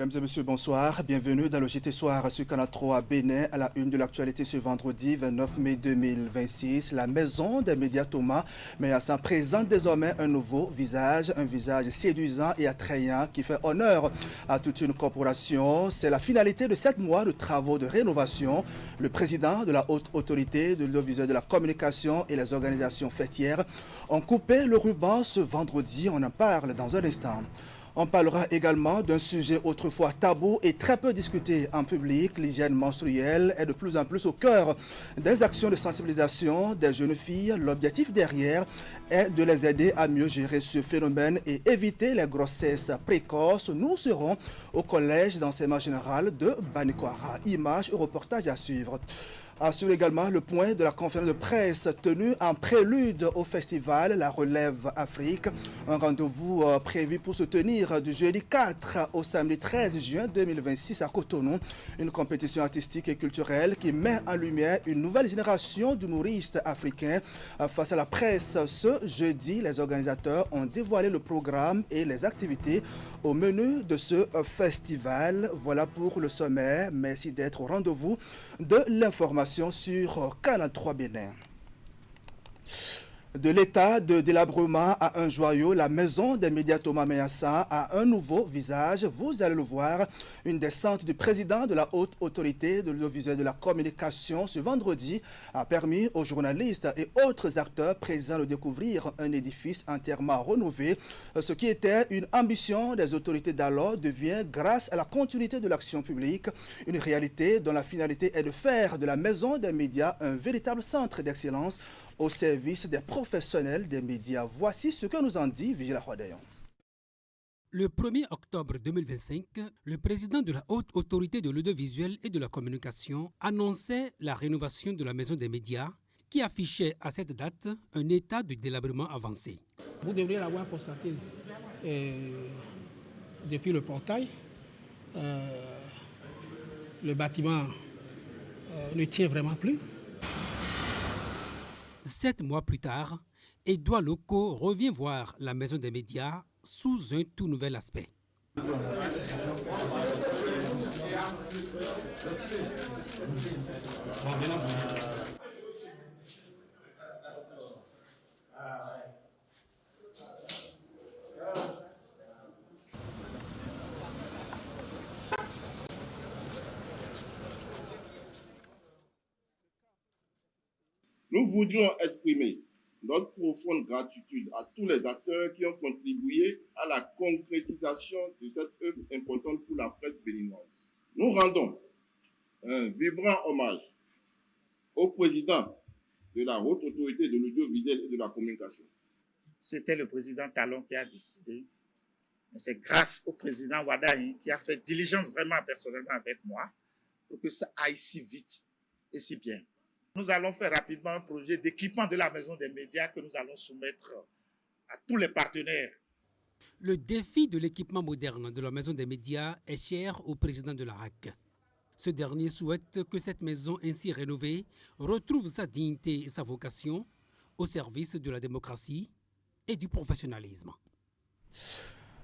Mesdames et messieurs, bonsoir. Bienvenue dans le JT Soir sur Canal 3 à Bénin, à la une de l'actualité ce vendredi 29 mai 2026. La maison des médias Thomas Mayassan présente désormais un nouveau visage, un visage séduisant et attrayant qui fait honneur à toute une corporation. C'est la finalité de 7 mois de travaux de rénovation. Le président de la haute autorité de l'audiovisuel de la communication et les organisations fêtières ont coupé le ruban ce vendredi. On en parle dans un instant. On parlera également d'un sujet autrefois tabou et très peu discuté en public. L'hygiène menstruelle est de plus en plus au cœur des actions de sensibilisation des jeunes filles. L'objectif derrière est de les aider à mieux gérer ce phénomène et éviter les grossesses précoces. Nous serons au collège d'enseignement général de Banikwara. Images et reportages à suivre. Assure également le point de la conférence de presse tenue en prélude au festival La Relève Afrique. Un rendez-vous prévu pour se tenir du jeudi 4 au samedi 13 juin 2026 à Cotonou. Une compétition artistique et culturelle qui met en lumière une nouvelle génération d'humoristes africains. Face à la presse, ce jeudi, les organisateurs ont dévoilé le programme et les activités au menu de ce festival. Voilà pour le sommaire. Merci d'être au rendez-vous de l'information sur Canal 3 Bénin. De l'état de délabrement à un joyau, la maison des médias Thomas Mayassan a un nouveau visage. Vous allez le voir. Une descente du président de la haute autorité de l'audiovisuel de la communication ce vendredi a permis aux journalistes et autres acteurs présents de découvrir un édifice entièrement rénové. Ce qui était une ambition des autorités d'alors devient, grâce à la continuité de l'action publique, une réalité dont la finalité est de faire de la maison des médias un véritable centre d'excellence au service des professionnels des médias. Voici ce que nous en dit Vigila Rodayon. Le 1er octobre 2025, le président de la haute autorité de l'audiovisuel et de la communication annonçait la rénovation de la maison des médias qui affichait à cette date un état de délabrement avancé. Vous devriez l'avoir constaté depuis le portail. Le bâtiment ne tient vraiment plus. 7 mois plus tard, Edouard Loco revient voir la maison des médias sous un tout nouvel aspect. Nous voudrions exprimer notre profonde gratitude à tous les acteurs qui ont contribué à la concrétisation de cette œuvre importante pour la presse béninoise. Nous rendons un vibrant hommage au président de la haute autorité de l'audiovisuel et de la communication. C'était le président Talon qui a décidé. Mais c'est grâce au président Wadahi qui a fait diligence vraiment personnellement avec moi pour que ça aille si vite et si bien. Nous allons faire rapidement un projet d'équipement de la maison des médias que nous allons soumettre à tous les partenaires. Le défi de l'équipement moderne de la maison des médias est cher au président de la RAC. Ce dernier souhaite que cette maison ainsi rénovée retrouve sa dignité et sa vocation au service de la démocratie et du professionnalisme.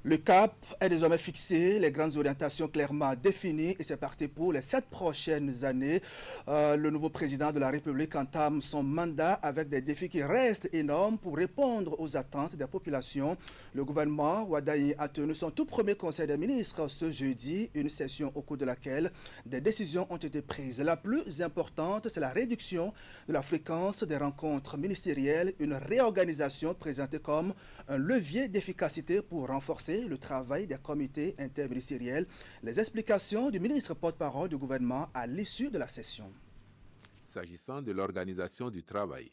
Le cap est désormais fixé, les grandes orientations clairement définies et c'est parti pour les 7 prochaines années. Le nouveau président de la République entame son mandat avec des défis qui restent énormes pour répondre aux attentes des populations. Le gouvernement Wadahi a tenu son tout premier conseil des ministres ce jeudi, une session au cours de laquelle des décisions ont été prises. La plus importante, c'est la réduction de la fréquence des rencontres ministérielles, une réorganisation présentée comme un levier d'efficacité pour renforcer le travail des comités interministériels. Les explications du ministre porte-parole du gouvernement à l'issue de la session. S'agissant de l'organisation du travail,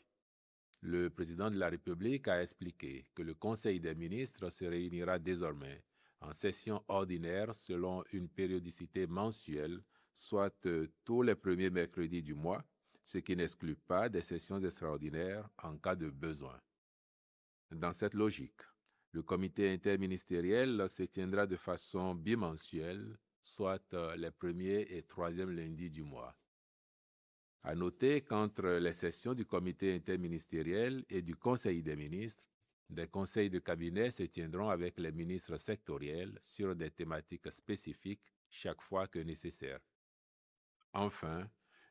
le président de la République a expliqué que le Conseil des ministres se réunira désormais en session ordinaire selon une périodicité mensuelle, soit tous les premiers mercredis du mois, ce qui n'exclut pas des sessions extraordinaires en cas de besoin. Dans cette logique, le comité interministériel se tiendra de façon bimensuelle, soit les premiers et troisièmes lundis du mois. À noter qu'entre les sessions du comité interministériel et du Conseil des ministres, Des conseils de cabinet se tiendront avec les ministres sectoriels sur des thématiques spécifiques chaque fois que nécessaire. Enfin,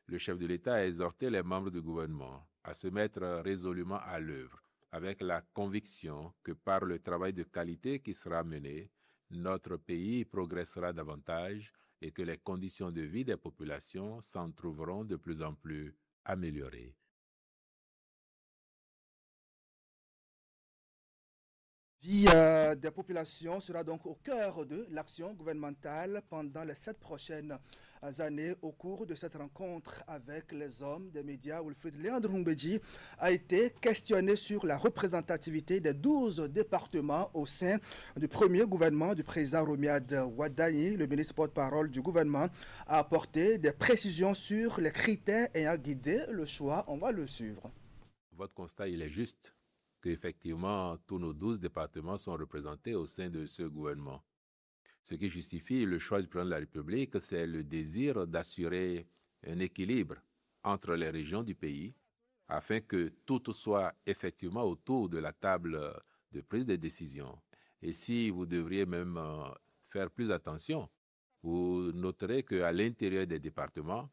le chef de l'État a exhorté les membres du gouvernement à se mettre résolument à l'œuvre, avec la conviction que par le travail de qualité qui sera mené, notre pays progressera davantage et que les conditions de vie des populations s'en trouveront de plus en plus améliorées. Vie des populations sera donc au cœur de l'action gouvernementale pendant les 7 prochaines années. Au cours de cette rencontre avec les hommes des médias, Wilfried Léandre Humbedji a été questionné sur la représentativité des 12 départements au sein du premier gouvernement du président Romiad Wadayi. Le ministre porte-parole du gouvernement a apporté des précisions sur les critères ayant guidé le choix. On va le suivre. Votre constat, il est juste. Qu'effectivement, tous nos 12 départements sont représentés au sein de ce gouvernement. Ce qui justifie le choix du président de la République, c'est le désir d'assurer un équilibre entre les régions du pays afin que tout soit effectivement autour de la table de prise de décision. Et si vous devriez même faire plus attention, vous noterez qu'à l'intérieur des départements,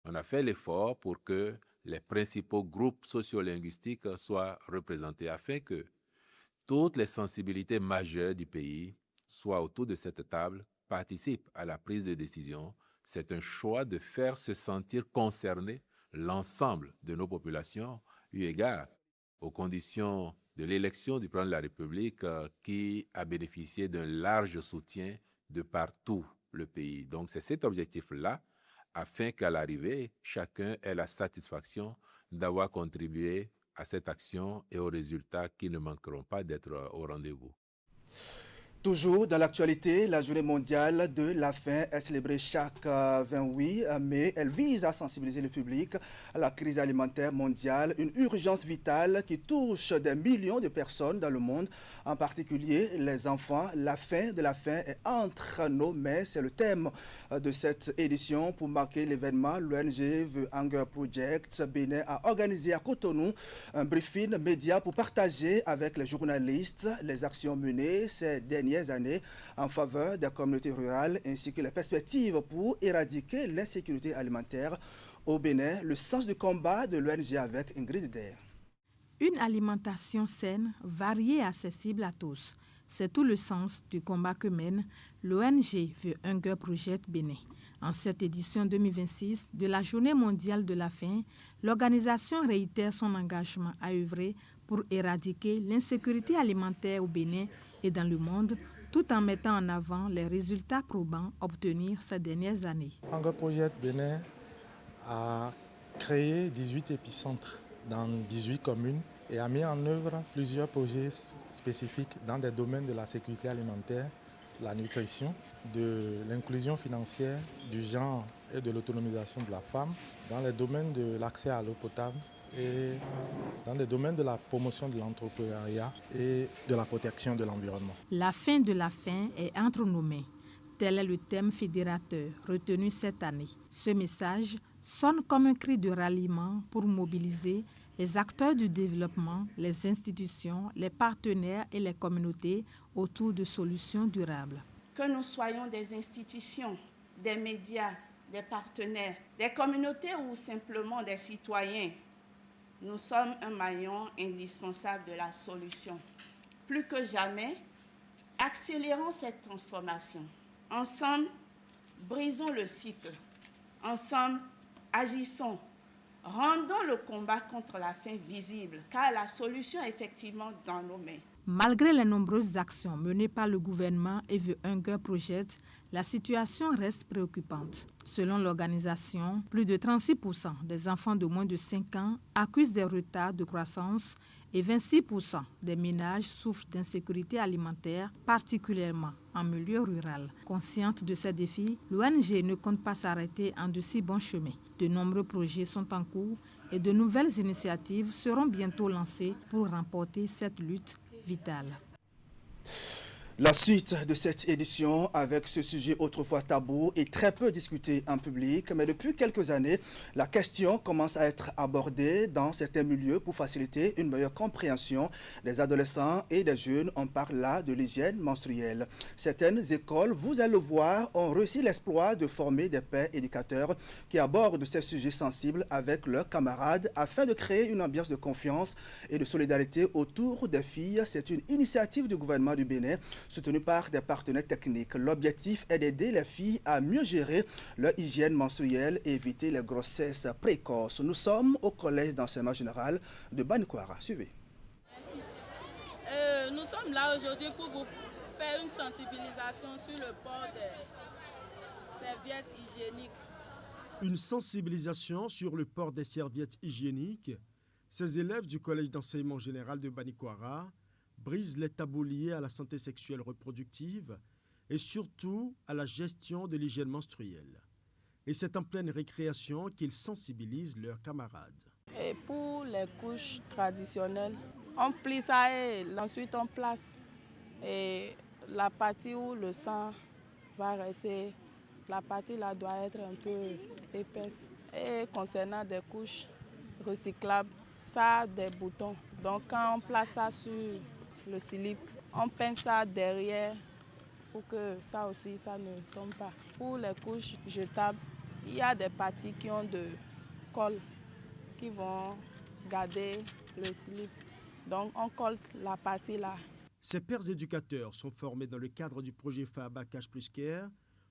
on a fait l'effort pour que les principaux groupes sociolinguistiques soient représentés afin que toutes les sensibilités majeures du pays soient autour de cette table, participent à la prise de décision. C'est un choix de faire se sentir concerné l'ensemble de nos populations, eu égard aux conditions de l'élection du président de la République qui a bénéficié d'un large soutien de partout le pays. Donc c'est cet objectif-là, afin qu'à l'arrivée, chacun ait la satisfaction d'avoir contribué à cette action et aux résultats qui ne manqueront pas d'être au rendez-vous. Toujours dans l'actualité, la journée mondiale de la faim est célébrée chaque 28 mai. Elle vise à sensibiliser le public à la crise alimentaire mondiale, une urgence vitale qui touche des millions de personnes dans le monde, en particulier les enfants. La fin de la faim est entre nos mains, c'est le thème de cette édition. Pour marquer l'événement, l'ONG The Hunger Project Bénin a organisé à Cotonou un briefing média pour partager avec les journalistes les actions menées ces dernières années en faveur des communautés rurales ainsi que les perspectives pour éradiquer l'insécurité alimentaire au Bénin. Le sens du combat de l'ONG avec Ingrid Der. Une alimentation saine, variée et accessible à tous. C'est tout le sens du combat que mène l'ONG The Hunger Project Bénin. En cette édition 2026 de la Journée mondiale de la faim, l'organisation réitère son engagement à œuvrer pour éradiquer l'insécurité alimentaire au Bénin et dans le monde, tout en mettant en avant les résultats probants obtenus ces dernières années. Hunger Project Bénin a créé 18 épicentres dans 18 communes et a mis en œuvre plusieurs projets spécifiques dans des domaines de la sécurité alimentaire, la nutrition, de l'inclusion financière, du genre et de l'autonomisation de la femme, dans les domaines de l'accès à l'eau potable et dans les domaines de la promotion de l'entrepreneuriat et de la protection de l'environnement. La fin de la faim est entre nos mains. Tel est le thème fédérateur retenu cette année. Ce message sonne comme un cri de ralliement pour mobiliser les acteurs du développement, les institutions, les partenaires et les communautés autour de solutions durables. Que nous soyons des institutions, des médias, des partenaires, des communautés ou simplement des citoyens, nous sommes un maillon indispensable de la solution. Plus que jamais, accélérons cette transformation. Ensemble, brisons le cycle. Ensemble, agissons. Rendons le combat contre la faim visible, car la solution est effectivement dans nos mains. Malgré les nombreuses actions menées par le gouvernement et The Hunger Project, la situation reste préoccupante. Selon l'organisation, plus de 36% des enfants de moins de 5 ans accusent des retards de croissance et 26% des ménages souffrent d'insécurité alimentaire, particulièrement en milieu rural. Consciente de ces défis, l'ONG ne compte pas s'arrêter en de si bons chemins. De nombreux projets sont en cours et de nouvelles initiatives seront bientôt lancées pour remporter cette lutte vitale. La suite de cette édition avec ce sujet autrefois tabou et très peu discuté en public, mais depuis quelques années, la question commence à être abordée dans certains milieux pour faciliter une meilleure compréhension des adolescents et des jeunes. On parle là de l'hygiène menstruelle. Certaines écoles, vous allez le voir, ont réussi l'exploit de former des pères éducateurs qui abordent ces sujets sensibles avec leurs camarades afin de créer une ambiance de confiance et de solidarité autour des filles. C'est une initiative du gouvernement du Bénin, soutenu par des partenaires techniques. L'objectif est d'aider les filles à mieux gérer leur hygiène menstruelle et éviter les grossesses précoces. Nous sommes au collège d'enseignement général de Banikwara. Suivez. Nous sommes là aujourd'hui pour vous faire une sensibilisation sur le port des serviettes hygiéniques. Une sensibilisation sur le port des serviettes hygiéniques. Ces élèves du collège d'enseignement général de Banikwara brise les tabous liés à la santé sexuelle reproductive et surtout à la gestion de l'hygiène menstruelle. Et c'est en pleine récréation qu'ils sensibilisent leurs camarades. Et pour les couches traditionnelles, on plie ça et ensuite on place. Et la partie où le sang va rester, la partie là doit être un peu épaisse. Et concernant des couches recyclables, ça a des boutons. Donc quand on place ça sur le slip, on pince ça derrière pour que ça aussi, ça ne tombe pas. Pour les couches jetables, il y a des parties qui ont de colle qui vont garder le slip. Donc on colle la partie là. Ces pères éducateurs sont formés dans le cadre du projet FABA Cash Plus Care,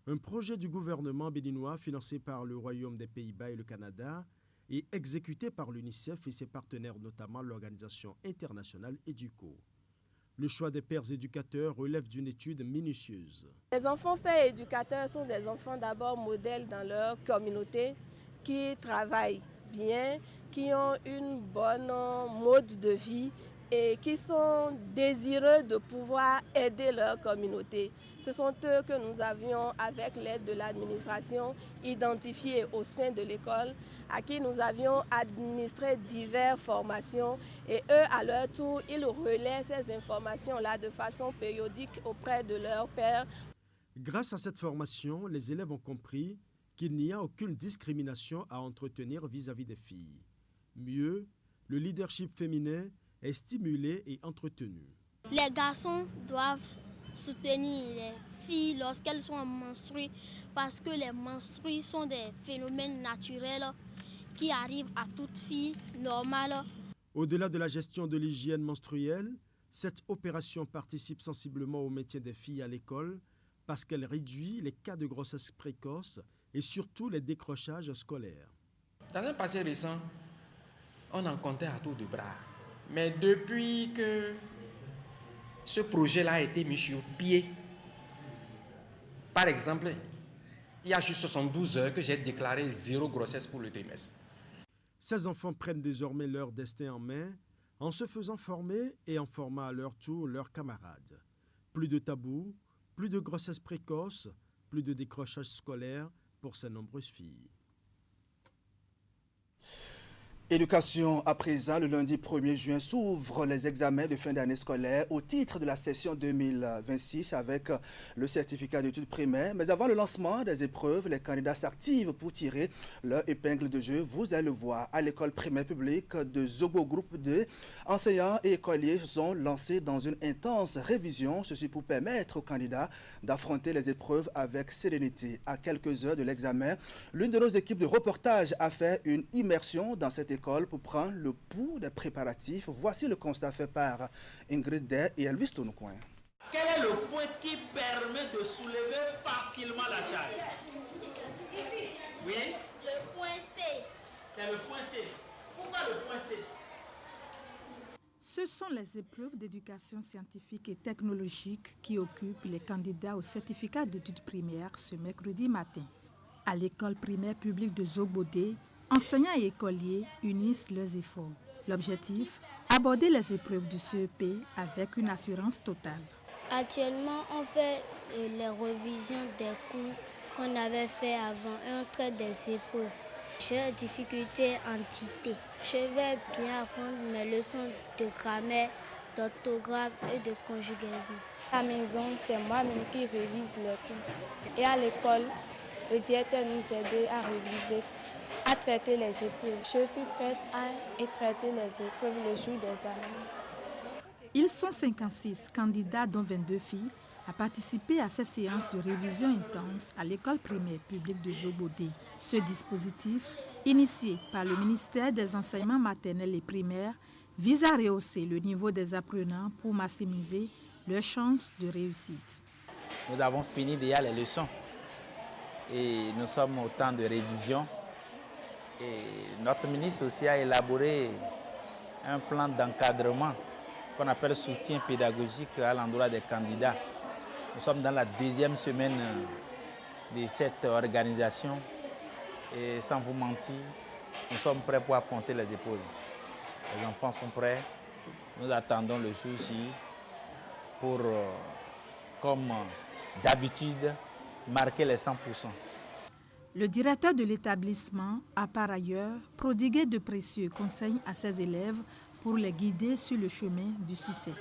un projet du gouvernement béninois financé par le Royaume des Pays-Bas et le Canada et exécuté par l'UNICEF et ses partenaires, notamment l'organisation internationale EDUCO. Le choix des pères éducateurs relève d'une étude minutieuse. Les enfants pères éducateurs sont des enfants d'abord modèles dans leur communauté, qui travaillent bien, qui ont une bonne mode de vie et qui sont désireux de pouvoir aider leur communauté. Ce sont eux que nous avions, avec l'aide de l'administration, identifiés au sein de l'école, à qui nous avions administré diverses formations. Et eux, à leur tour, ils relaient ces informations-là de façon périodique auprès de leurs pairs. Grâce à cette formation, les élèves ont compris qu'il n'y a aucune discrimination à entretenir vis-à-vis des filles. Mieux, le leadership féminin est stimulé et entretenu. Les garçons doivent soutenir les filles lorsqu'elles sont menstruées parce que les menstrues sont des phénomènes naturels qui arrivent à toute fille normale. Au-delà de la gestion de l'hygiène menstruelle, cette opération participe sensiblement au maintien des filles à l'école parce qu'elle réduit les cas de grossesse précoce et surtout les décrochages scolaires. Dans un passé récent, on en comptait à tour de bras. Mais depuis que ce projet-là a été mis sur pied, par exemple, il y a juste 72 heures que j'ai déclaré 0 grossesse pour le trimestre. Ces enfants prennent désormais leur destin en main en se faisant former et en formant à leur tour leurs camarades. Plus de tabous, plus de grossesse précoce, plus de décrochage scolaire pour ces nombreuses filles. Éducation à présent, le lundi 1er juin s'ouvrent les examens de fin d'année scolaire au titre de la session 2026 avec le certificat d'études primaires. Mais avant le lancement des épreuves, les candidats s'activent pour tirer leur épingle de jeu. Vous allez le voir à l'école primaire publique de Zobo Groupe 2. Enseignants et écoliers sont lancés dans une intense révision, ceci pour permettre aux candidats d'affronter les épreuves avec sérénité. À quelques heures de l'examen, l'une de nos équipes de reportage a fait une immersion dans cette école pour prendre le pouls des préparatifs. Voici le constat fait par Ingrid Day et Elvis Tonoucoin. Quel est le point qui permet de soulever facilement la charge? Ici. Oui. Le point C. C'est le point C. Pourquoi le point C? Ce sont les épreuves d'éducation scientifique et technologique qui occupent les candidats au certificat d'études primaires ce mercredi matin. À l'école primaire publique de Zobodé, enseignants et écoliers unissent leurs efforts. L'objectif, aborder les épreuves du CEP avec une assurance totale. Actuellement, on fait les révisions des cours qu'on avait fait avant et on traite des épreuves. J'ai des difficultés en dictée. Je vais bien apprendre mes leçons de grammaire d'orthographe et de conjugaison. À la maison, c'est moi-même qui révise les cours. Et à l'école, le directeur nous aide à réviser, à traiter les épreuves. Je suis prête à traiter les épreuves le jour des examens. Ils sont 56 candidats, dont 22 filles, à participer à ces séances de révision intense à l'école primaire publique de Jobodé. Ce dispositif, initié par le ministère des Enseignements maternels et primaires, vise à rehausser le niveau des apprenants pour maximiser leurs chances de réussite. Nous avons fini déjà les leçons et nous sommes au temps de révision. Et notre ministre aussi a élaboré un plan d'encadrement qu'on appelle soutien pédagogique à l'endroit des candidats. Nous sommes dans la deuxième semaine de cette organisation et sans vous mentir, nous sommes prêts pour affronter les épreuves. Les enfants sont prêts, nous attendons le jour J pour, comme d'habitude, marquer les 100%. Le directeur de l'établissement a par ailleurs prodigué de précieux conseils à ses élèves pour les guider sur le chemin du succès.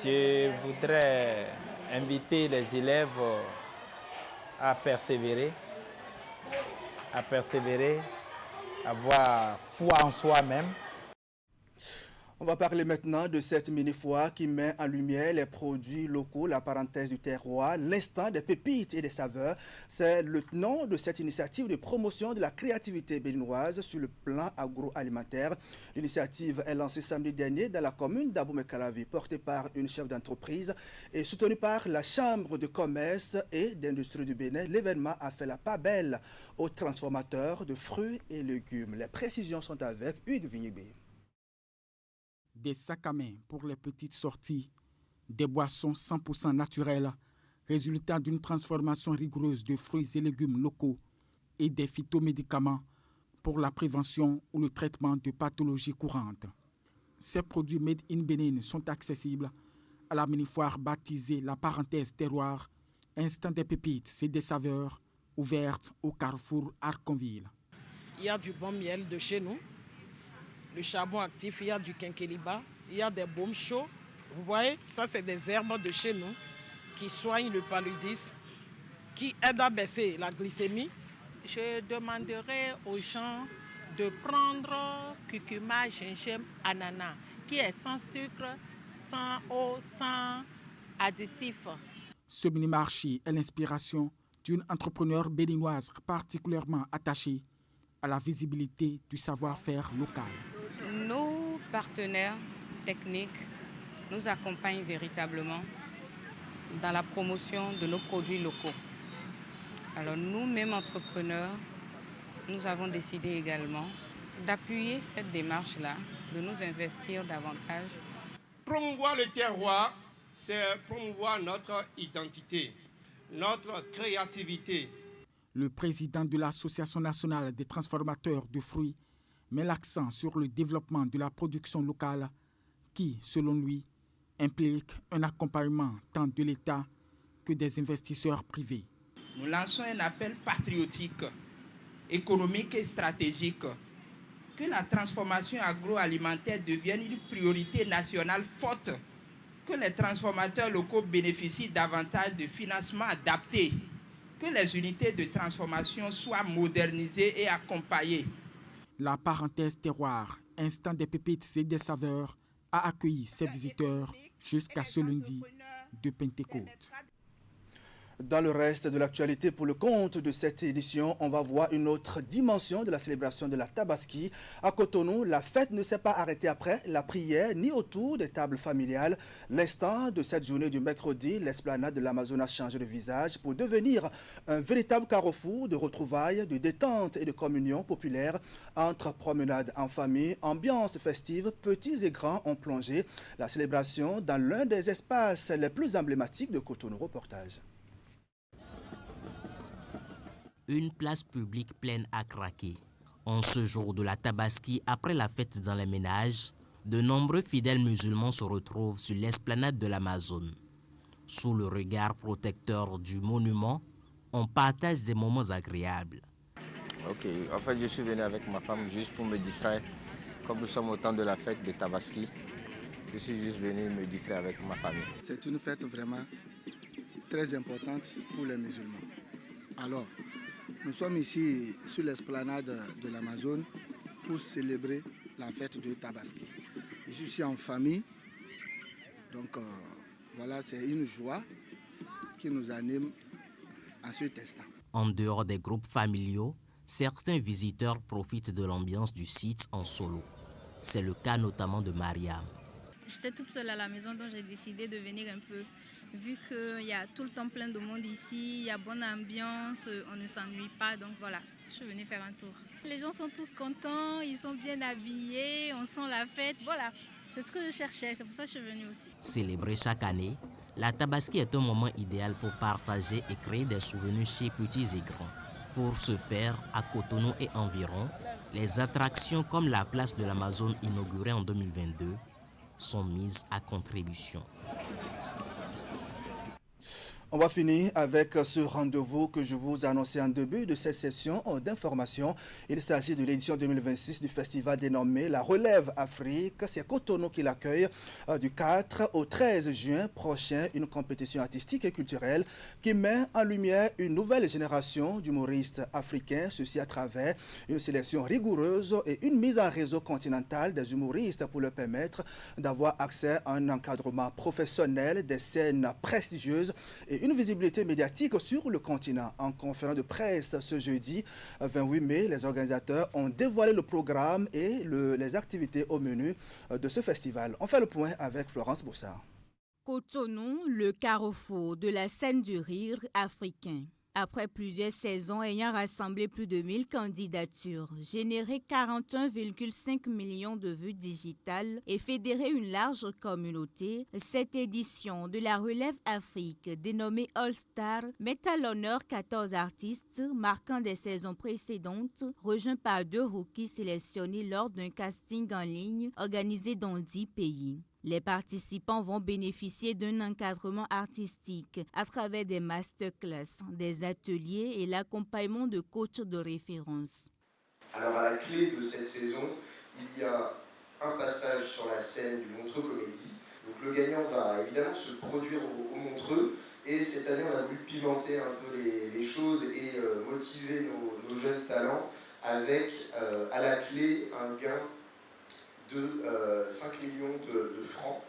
Je voudrais inviter les élèves à persévérer, avoir foi en soi-même. On va parler maintenant de cette mini-foire qui met en lumière les produits locaux, la parenthèse du terroir, l'instant des pépites et des saveurs. C'est le nom de cette initiative de promotion de la créativité béninoise sur le plan agroalimentaire. L'initiative est lancée samedi dernier dans la commune d'Abomey-Calavi, portée par une chef d'entreprise et soutenue par la Chambre de commerce et d'industrie du Bénin. L'événement a fait la part belle aux transformateurs de fruits et légumes. Les précisions sont avec Hugues Vignibé. Des sacs à main pour les petites sorties, des boissons 100% naturelles, résultat d'une transformation rigoureuse de fruits et légumes locaux et des phytomédicaments pour la prévention ou le traitement de pathologies courantes. Ces produits made in Bénin sont accessibles à la mini-foire baptisée La Parenthèse Terroir, instant des pépites et des saveurs, ouverte au carrefour Arconville. Il y a du bon miel de chez nous. Le charbon actif, il y a du quinqueliba, il y a des baumes chauds. Vous voyez, ça c'est des herbes de chez nous qui soignent le paludisme, qui aident à baisser la glycémie. Je demanderai aux gens de prendre curcuma, gingembre, ananas, qui est sans sucre, sans eau, sans additifs. Ce mini-marché est l'inspiration d'une entrepreneure béninoise particulièrement attachée à la visibilité du savoir-faire local. Nos partenaires techniques nous accompagnent véritablement dans la promotion de nos produits locaux. Alors nous-mêmes entrepreneurs, nous avons décidé également d'appuyer cette démarche-là, de nous investir davantage. Promouvoir le terroir, c'est promouvoir notre identité, notre créativité. Le président de l'Association nationale des transformateurs de fruits met l'accent sur le développement de la production locale qui, selon lui, implique un accompagnement tant de l'État que des investisseurs privés. Nous lançons un appel patriotique, économique et stratégique, que la transformation agroalimentaire devienne une priorité nationale forte, que les transformateurs locaux bénéficient davantage de financements adaptés, que les unités de transformation soient modernisées et accompagnées. La parenthèse terroir, instant des pépites et des saveurs, a accueilli ses visiteurs jusqu'à ce lundi de Pentecôte. Dans le reste de l'actualité, pour le compte de cette édition, on va voir une autre dimension de la célébration de la Tabaski. À Cotonou, la fête ne s'est pas arrêtée après la prière ni autour des tables familiales. L'instant de cette journée du mercredi, l'esplanade de l'Amazone a changé de visage pour devenir un véritable carrefour de retrouvailles, de détente et de communion populaire. Entre promenades en famille, ambiance festive, petits et grands ont plongé la célébration dans l'un des espaces les plus emblématiques de Cotonou. Reportage. Une place publique pleine à craquer. En ce jour de la Tabaski, après la fête dans les ménages, de nombreux fidèles musulmans se retrouvent sur l'esplanade de l'Amazone. Sous le regard protecteur du monument, on partage des moments agréables. Ok, en fait je suis venu avec ma femme juste pour me distraire, comme nous sommes au temps de la fête de Tabaski. Je suis juste venu me distraire avec ma famille. C'est une fête vraiment très importante pour les musulmans. Alors, nous sommes ici sur l'esplanade de l'Amazone pour célébrer la fête de Tabaski. Je suis ici en famille, donc voilà, c'est une joie qui nous anime à ce instant. En dehors des groupes familiaux, certains visiteurs profitent de l'ambiance du site en solo. C'est le cas notamment de Mariam. J'étais toute seule à la maison, donc j'ai décidé de venir un peu. Vu qu'il y a tout le temps plein de monde ici, il y a bonne ambiance, on ne s'ennuie pas, donc voilà, je suis venue faire un tour. Les gens sont tous contents, ils sont bien habillés, on sent la fête, voilà. C'est ce que je cherchais, c'est pour ça que je suis venue aussi. Célébrée chaque année, la Tabaski est un moment idéal pour partager et créer des souvenirs chez petits et grands. Pour ce faire, à Cotonou et environ, les attractions comme la place de l'Amazone inaugurée en 2022 sont mises à contribution. On va finir avec ce rendez-vous que je vous annonçais en début de cette session d'information. Il s'agit de l'édition 2026 du festival dénommé La Relève Afrique. C'est Cotonou qui l'accueille du 4 au 13 juin prochain. Une compétition artistique et culturelle qui met en lumière une nouvelle génération d'humoristes africains. Ceci à travers une sélection rigoureuse et une mise en réseau continentale des humoristes pour leur permettre d'avoir accès à un encadrement professionnel, des scènes prestigieuses et une visibilité médiatique sur le continent. En conférence de presse ce jeudi 28 mai, les organisateurs ont dévoilé le programme et les activités au menu de ce festival. On fait le point avec Florence Boussard. Cotonou, le carrefour de la scène du rire africain. Après plusieurs saisons ayant rassemblé plus de 1000 candidatures, généré 41,5 millions de vues digitales et fédéré une large communauté, cette édition de la Relève Afrique, dénommée All Star, met à l'honneur 14 artistes marquant des saisons précédentes, rejoints par 2 rookies sélectionnés lors d'un casting en ligne organisé dans 10 pays. Les participants vont bénéficier d'un encadrement artistique à travers des masterclass, des ateliers et l'accompagnement de coachs de référence. Alors à la clé de cette saison, il y a un passage sur la scène du Montreux Comédie. Donc le gagnant va évidemment se produire au Montreux et cette année on a voulu pimenter un peu les choses et motiver nos jeunes talents avec à la clé un gain de 5 millions de francs.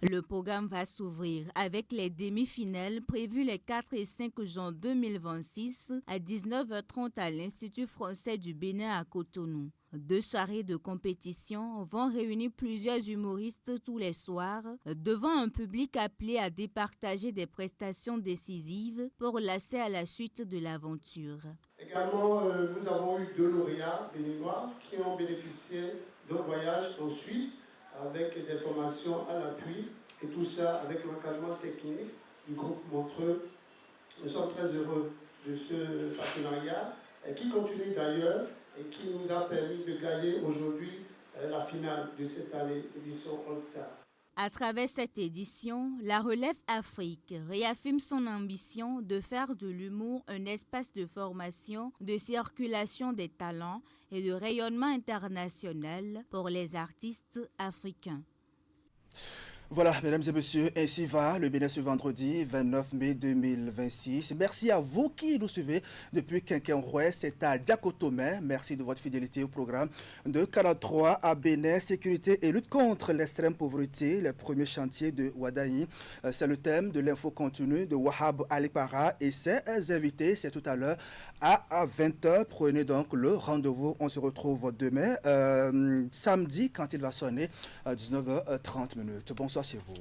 Le programme va s'ouvrir avec les demi-finales prévues les 4 et 5 juin 2026 à 19h30 à l'Institut français du Bénin à Cotonou. 2 soirées de compétition vont réunir plusieurs humoristes tous les soirs devant un public appelé à départager des prestations décisives pour lasser à la suite de l'aventure. Également, nous avons eu 2 lauréats béninois qui ont bénéficié d'un voyage en Suisse avec des formations à l'appui et tout ça avec l'encadrement technique du groupe Montreux. Nous sommes très heureux de ce partenariat qui continue d'ailleurs et qui nous a permis de gagner aujourd'hui la finale de cette année, édition All-Star. À travers cette édition, la Relève Afrique réaffirme son ambition de faire de l'humour un espace de formation, de circulation des talents et de rayonnement international pour les artistes africains. Voilà, mesdames et messieurs, ainsi va le Bénin ce vendredi 29 mai 2026. Merci à vous qui nous suivez depuis Quinquin-Rouet, c'est à Diakotomé. Merci de votre fidélité au programme de 43 à Bénin, sécurité et lutte contre l'extrême pauvreté, les premiers chantiers de Wadaï. C'est le thème de l'info continue de Wahab Alipara et ses invités. C'est tout à l'heure à 20h. Prenez donc le rendez-vous. On se retrouve demain, samedi, quand il va sonner à 19h30. Bonsoir chez vous.